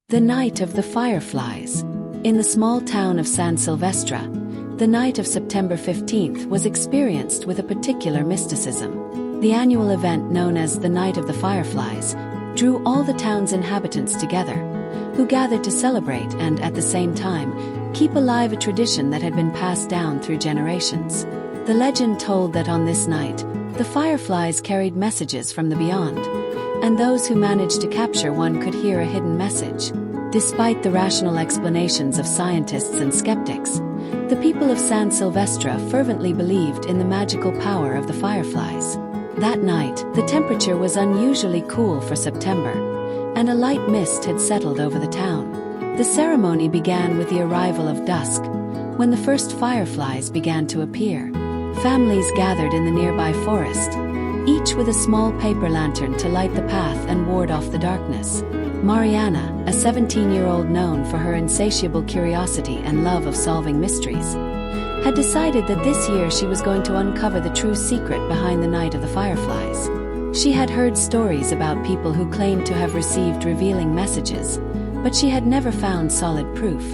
The Night of the Fireflies. In the small town of San Silvestre, the night of September 15th was experienced with a particular mysticism. The annual event known as the Night of the Fireflies drew all the town's inhabitants together, who gathered to celebrate and, at the same time, keep alive a tradition that had been passed down through generations. The legend told that on this night, the fireflies carried messages from the beyond, and those who managed to capture one could hear a hidden message. Despite the rational explanations of scientists and skeptics, the people of San Silvestre fervently believed in the magical power of the fireflies. That night, the temperature was unusually cool for September, and a light mist had settled over the town. The ceremony began with the arrival of dusk, when the first fireflies began to appear. Families gathered in the nearby forest, each with a small paper lantern to light the path and ward off the darkness. Mariana, a 17-year-old known for her insatiable curiosity and love of solving mysteries, had decided that this year she was going to uncover the true secret behind the Night of the Fireflies. She had heard stories about people who claimed to have received revealing messages, but she had never found solid proof.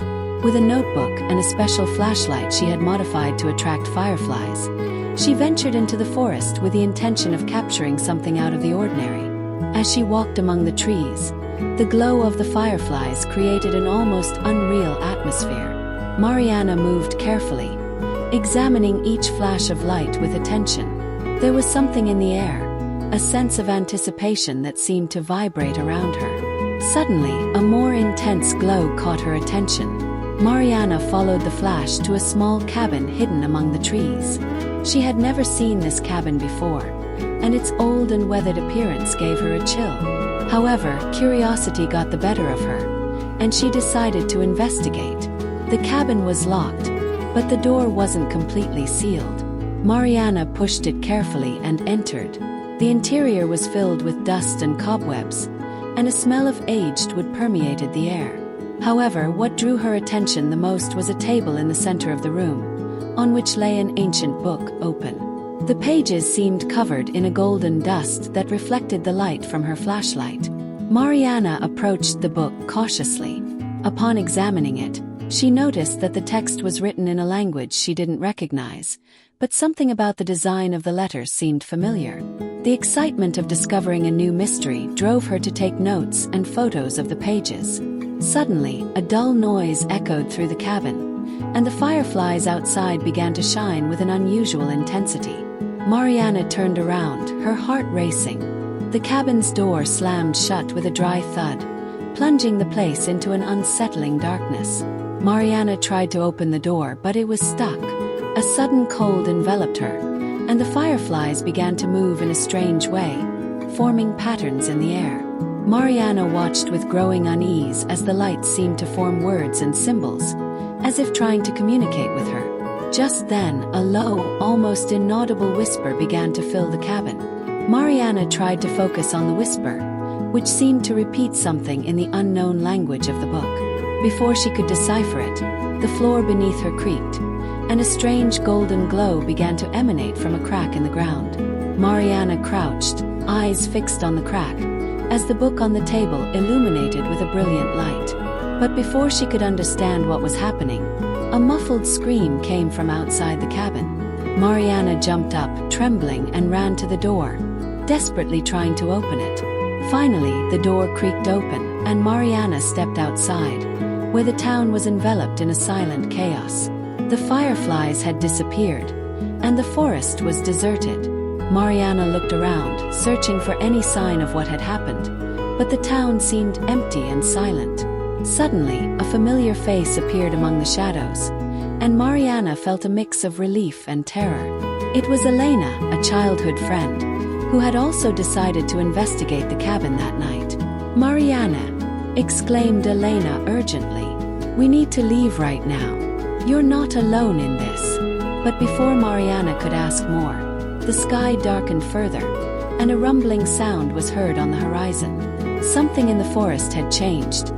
With a notebook and a special flashlight she had modified to attract fireflies, she ventured into the forest with the intention of capturing something out of the ordinary. As she walked among the trees, the glow of the fireflies created an almost unreal atmosphere. Mariana moved carefully, examining each flash of light with attention. There was something in the air, a sense of anticipation that seemed to vibrate around her. Suddenly, a more intense glow caught her attention. Mariana followed the flash to a small cabin hidden among the trees. She had never seen this cabin before, and its old and weathered appearance gave her a chill. However, curiosity got the better of her, and she decided to investigate. The cabin was locked, but the door wasn't completely sealed. Mariana pushed it carefully and entered. The interior was filled with dust and cobwebs, and a smell of aged wood permeated the air. However, what drew her attention the most was a table in the center of the room, on which lay an ancient book, open. The pages seemed covered in a golden dust that reflected the light from her flashlight. Mariana approached the book cautiously. Upon examining it, she noticed that the text was written in a language she didn't recognize, but something about the design of the letters seemed familiar. The excitement of discovering a new mystery drove her to take notes and photos of the pages. Suddenly, a dull noise echoed through the cabin, and the fireflies outside began to shine with an unusual intensity. Mariana turned around, her heart racing. The cabin's door slammed shut with a dry thud, plunging the place into an unsettling darkness. Mariana tried to open the door, but it was stuck. A sudden cold enveloped her, and the fireflies began to move in a strange way, forming patterns in the air. Mariana watched with growing unease as the lights seemed to form words and symbols, as if trying to communicate with her. Just then, a low, almost inaudible whisper began to fill the cabin. Mariana tried to focus on the whisper, which seemed to repeat something in the unknown language of the book. Before she could decipher it, the floor beneath her creaked, and a strange golden glow began to emanate from a crack in the ground. Mariana crouched, eyes fixed on the crack, as the book on the table illuminated with a brilliant light. But before she could understand what was happening, a muffled scream came from outside the cabin. Mariana jumped up, trembling, and ran to the door, desperately trying to open it. Finally, the door creaked open, and Mariana stepped outside, where the town was enveloped in a silent chaos. The fireflies had disappeared, and the forest was deserted. Mariana looked around, searching for any sign of what had happened, but the town seemed empty and silent. Suddenly, a familiar face appeared among the shadows, and Mariana felt a mix of relief and terror. It was Elena, a childhood friend, who had also decided to investigate the cabin that night. "Mariana," exclaimed Elena urgently, "we need to leave right now. You're not alone in this." But before Mariana could ask more, the sky darkened further, and a rumbling sound was heard on the horizon. Something in the forest had changed,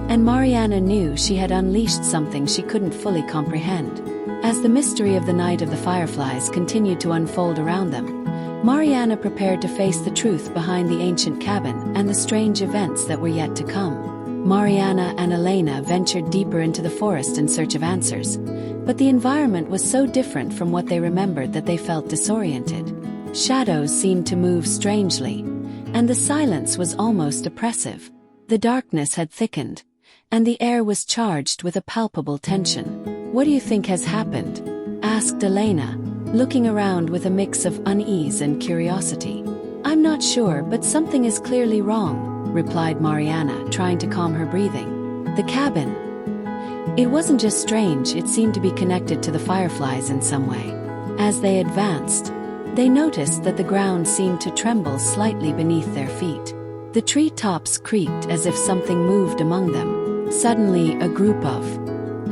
and Mariana knew she had unleashed something she couldn't fully comprehend. As the mystery of the Night of the Fireflies continued to unfold around them, Mariana prepared to face the truth behind the ancient cabin and the strange events that were yet to come. Mariana and Elena ventured deeper into the forest in search of answers, but the environment was so different from what they remembered that they felt disoriented. Shadows seemed to move strangely, and the silence was almost oppressive. The darkness had thickened, and the air was charged with a palpable tension. "What do you think has happened?" asked Elena, looking around with a mix of unease and curiosity. "I'm not sure, but something is clearly wrong," replied Mariana, trying to calm her breathing. "The cabin. It wasn't just strange, it seemed to be connected to the Fireflies in some way." As they advanced, they noticed that the ground seemed to tremble slightly beneath their feet. The tree tops creaked as if something moved among them. Suddenly, a group of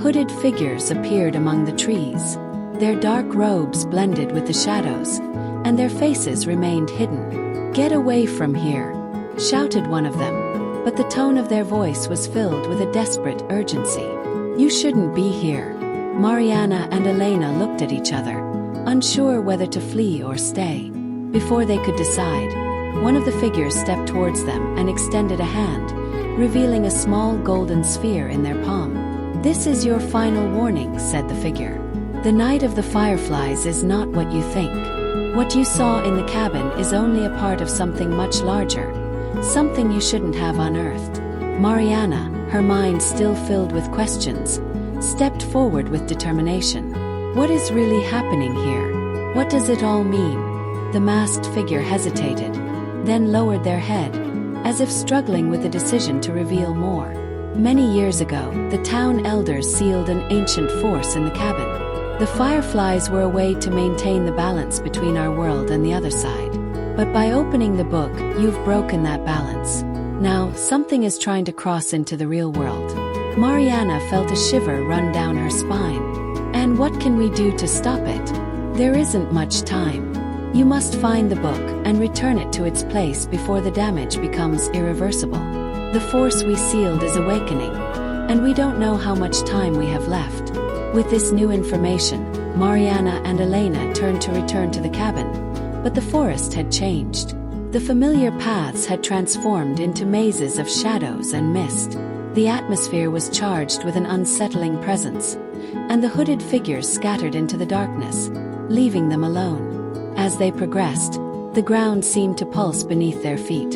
hooded figures appeared among the trees. Their dark robes blended with the shadows, and their faces remained hidden. "Get away from here," shouted one of them, but the tone of their voice was filled with a desperate urgency. "You shouldn't be here." Mariana and Elena looked at each other, unsure whether to flee or stay. Before they could decide, one of the figures stepped towards them and extended a hand, revealing a small golden sphere in their palm. "This is your final warning," said the figure. "The night of the Fireflies is not what you think. What you saw in the cabin is only a part of something much larger, something you shouldn't have unearthed." Mariana, her mind still filled with questions, stepped forward with determination. "What is really happening here? What does it all mean?" The masked figure hesitated, then lowered their head, as if struggling with the decision to reveal more. "Many years ago, the town elders sealed an ancient force in the cabin. The Fireflies were a way to maintain the balance between our world and the other side. But by opening the book, you've broken that balance. Now, something is trying to cross into the real world." Mariana felt a shiver run down her spine. "And what can we do to stop it?" "There isn't much time. You must find the book and return it to its place before the damage becomes irreversible. The force we sealed is awakening, and we don't know how much time we have left." With this new information, Mariana and Elena turned to return to the cabin, but the forest had changed. The familiar paths had transformed into mazes of shadows and mist. The atmosphere was charged with an unsettling presence, and the hooded figures scattered into the darkness, leaving them alone. As they progressed, the ground seemed to pulse beneath their feet,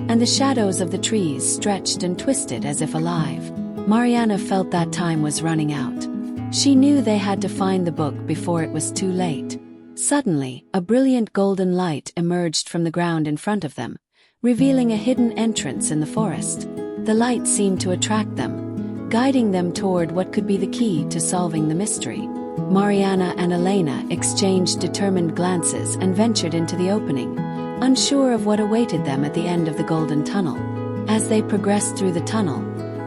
and the shadows of the trees stretched and twisted as if alive. Mariana felt that time was running out. She knew they had to find the book before it was too late. Suddenly, a brilliant golden light emerged from the ground in front of them, revealing a hidden entrance in the forest. The light seemed to attract them, guiding them toward what could be the key to solving the mystery. Mariana and Elena exchanged determined glances and ventured into the opening, unsure of what awaited them at the end of the golden tunnel. As they progressed through the tunnel,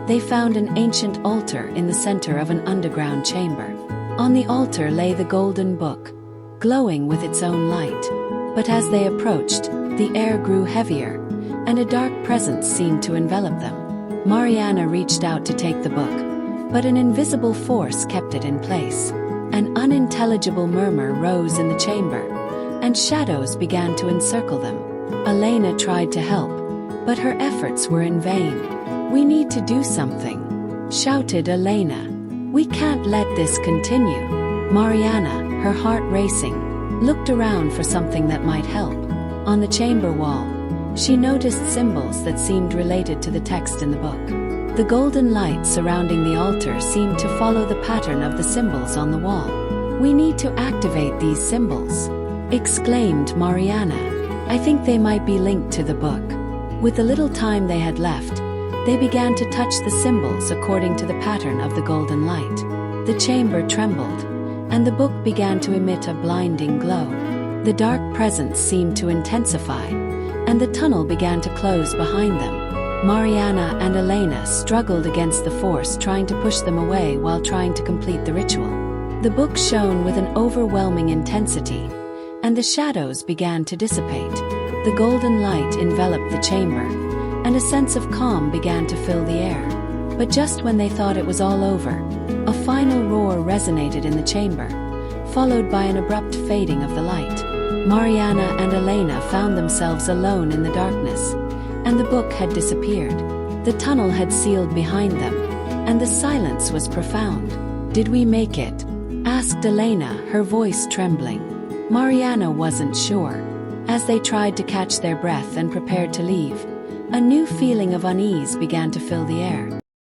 they found an ancient altar in the center of an underground chamber. On the altar lay the golden book, glowing with its own light. But as they approached, the air grew heavier, and a dark presence seemed to envelop them. Mariana reached out to take the book, but an invisible force kept it in place. An unintelligible murmur rose in the chamber, and shadows began to encircle them. Elena tried to help, but her efforts were in vain. "We need to do something," shouted Elena. "We can't let this continue." Mariana, her heart racing, looked around for something that might help. On the chamber wall, she noticed symbols that seemed related to the text in the book. The golden light surrounding the altar seemed to follow the pattern of the symbols on the wall. "We need to activate these symbols," exclaimed Mariana. "I think they might be linked to the book." With the little time they had left, they began to touch the symbols according to the pattern of the golden light. The chamber trembled, and the book began to emit a blinding glow. The dark presence seemed to intensify, and the tunnel began to close behind them. Mariana and Elena struggled against the force, trying to push them away while trying to complete the ritual. The book shone with an overwhelming intensity, and the shadows began to dissipate. The golden light enveloped the chamber, and a sense of calm began to fill the air. But just when they thought it was all over, a final roar resonated in the chamber, followed by an abrupt fading of the light. Mariana and Elena found themselves alone in the darkness, and the book had disappeared. The tunnel had sealed behind them, and the silence was profound. "Did we make it?" asked Elena, her voice trembling. Mariana wasn't sure. As they tried to catch their breath and prepared to leave, a new feeling of unease began to fill the air.